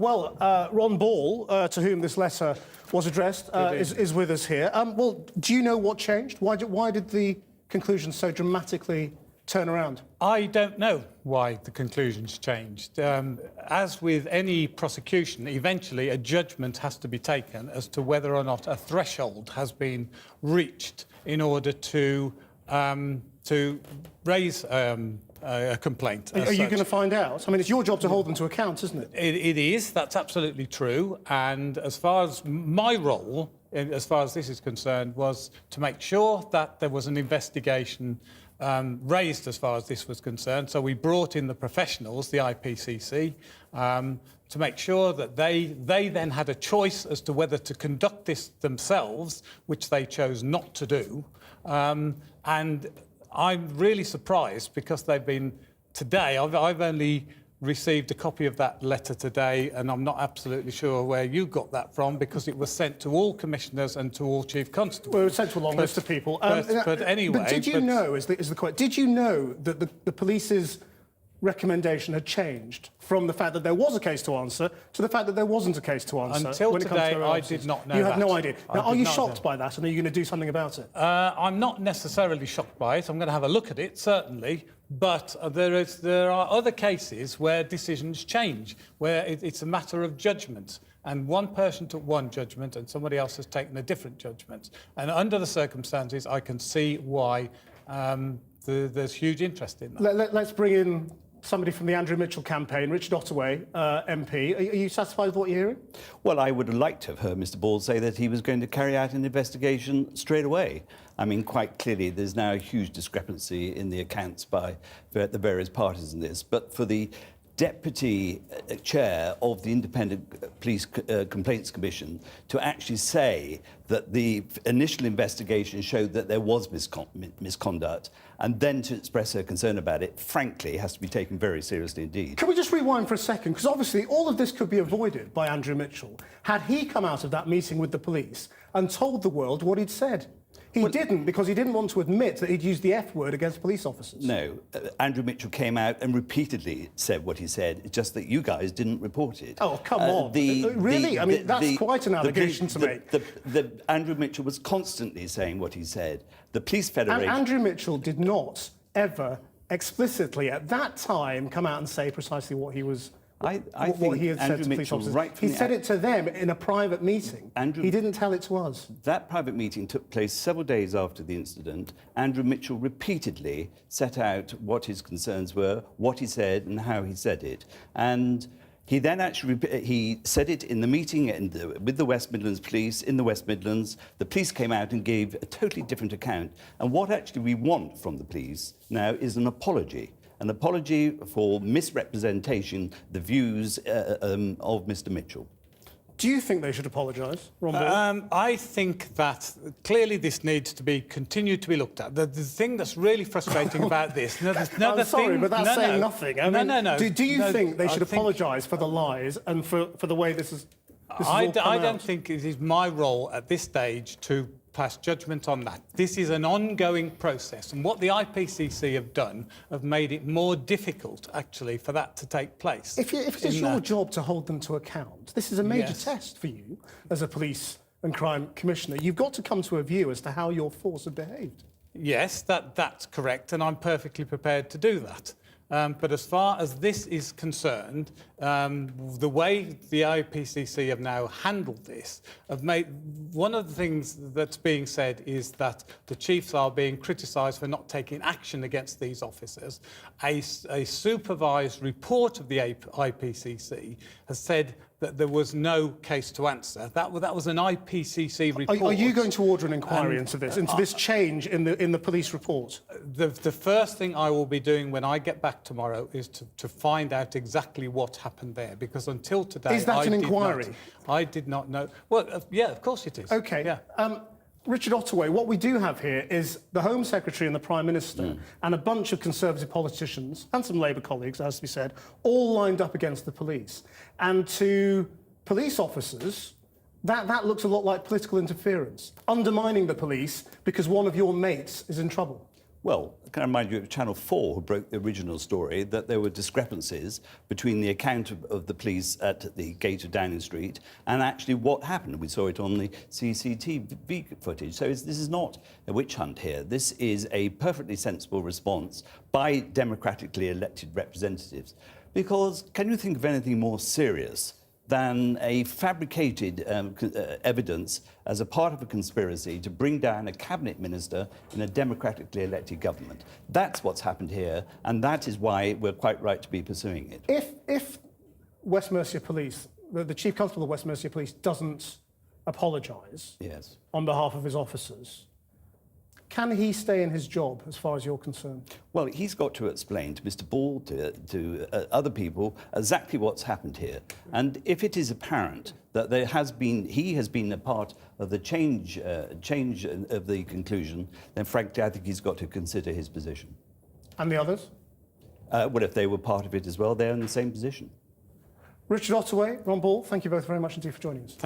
Ron Ball, to whom this letter was addressed, is with us here. Well, do you know what changed? Why did the conclusion so dramatically turn around? I don't know why the conclusions changed. As with any prosecution, eventually a judgment has to be taken as to whether or not a threshold has been reached in order to raise a complaint. Are you going to find out? I mean, it's your job to hold them to account, isn't it? It is. That's absolutely true. And as far as my role, as far as this is concerned, was to make sure that there was an investigation raised as far as this was concerned. So we brought in the professionals, the IPCC, to make sure that they then had a choice as to whether to conduct this themselves, which they chose not to do. And I'm really surprised because they've been today. I've only received a copy of that letter today, and I'm not absolutely sure where you got that from because it was sent to all commissioners and to all chief constables. Well, it was sent to a long list of people. But anyway, but did you know? Is the question? Did you know that the police's recommendation had changed from the fact that there was a case to answer to the fact that there wasn't a case to answer? Until today, I did not know that. You had no idea. Now, are you shocked by that, and are you going to do something about it? I'm not necessarily shocked by it. I'm going to have a look at it, certainly. But there are other cases where decisions change, where it's a matter of judgment. And one person took one judgment and somebody else has taken a different judgment. And under the circumstances, I can see why there's huge interest in that. Let's bring in somebody from the Andrew Mitchell campaign, Richard Ottoway, MP. Are you satisfied with what you're hearing? Well, I would have liked to have heard Mr. Ball say that he was going to carry out an investigation straight away. I mean, quite clearly, there's now a huge discrepancy in the accounts by the various parties in this. But for the Deputy Chair of the Independent Police Complaints Commission to actually say that the initial investigation showed that there was misconduct and then to express her concern about it, frankly, has to be taken very seriously indeed. Can we just rewind for a second? Because obviously all of this could be avoided by Andrew Mitchell had he come out of that meeting with the police and told the world what he'd said. He didn't, because he didn't want to admit that he'd used the F word against police officers. No. Andrew Mitchell came out and repeatedly said what he said, it's just that you guys didn't report it. Oh, come on. Really? I mean, that's quite an allegation to make. Andrew Mitchell was constantly saying what he said. The Police Federation... And Andrew Mitchell did not ever explicitly at that time come out and say precisely what he was... what he had said to police officers. He said it to them in a private meeting. He didn't tell it to us. That private meeting took place several days after the incident. Andrew Mitchell repeatedly set out what his concerns were, what he said and how he said it. And he then actually he said it in the meeting with the West Midlands Police in the West Midlands. The police came out and gave a totally different account. And what actually we want from the police now is an apology. An apology for misrepresentation, the views of Mr. Mitchell. Do you think they should apologise, Ron Ball? I think that clearly this needs to be continued to be looked at. The thing that's really frustrating about this... I'm sorry, but that's saying nothing. No. Do you think they should apologise for the lies and for the way this is I don't think it is my role at this stage to pass judgment on that. This is an ongoing process, and what the IPCC have done have made it more difficult, actually, for that to take place. If it is your job to hold them to account, this is a major test for you as a police and crime commissioner. You've got to come to a view as to how your force have behaved. Yes, that's correct, and I'm perfectly prepared to do that. But as far as this is concerned, the way the IPCC have now handled this, have made one of the things that's being said is that the chiefs are being criticised for not taking action against these officers. A supervised report of the IPCC has said that there was no case to answer. That was an IPCC report. Are you going to order an inquiry into this change in the police report? The first thing I will be doing when I get back tomorrow is to find out exactly what happened there, because until today... Is that an inquiry? I did not know. Well, yeah, of course it is. OK. Yeah. Richard Ottoway, what we do have here is the Home Secretary and the Prime Minister and a bunch of Conservative politicians and some Labour colleagues, as we said, all lined up against the police. And to police officers, that looks a lot like political interference, undermining the police because one of your mates is in trouble. Well, can I remind you of Channel 4, who broke the original story, that there were discrepancies between the account of the police at the gate of Downing Street and actually what happened. We saw it on the CCTV footage. So this is not a witch hunt here. This is a perfectly sensible response by democratically elected representatives. Because can you think of anything more serious than a fabricated evidence as a part of a conspiracy to bring down a cabinet minister in a democratically elected government? That's what's happened here, and that is why we're quite right to be pursuing it. If West Mercia Police, the Chief Constable of West Mercia Police doesn't apologise Yes. on behalf of his officers, can he stay in his job, as far as you're concerned? Well, he's got to explain to Mr. Ball, to other people, exactly what's happened here. And if it is apparent that he has been a part of the change of the conclusion, then frankly, I think he's got to consider his position. And the others? Well, if they were part of it as well, they're in the same position. Richard Ottoway, Ron Ball, thank you both very much indeed for joining us.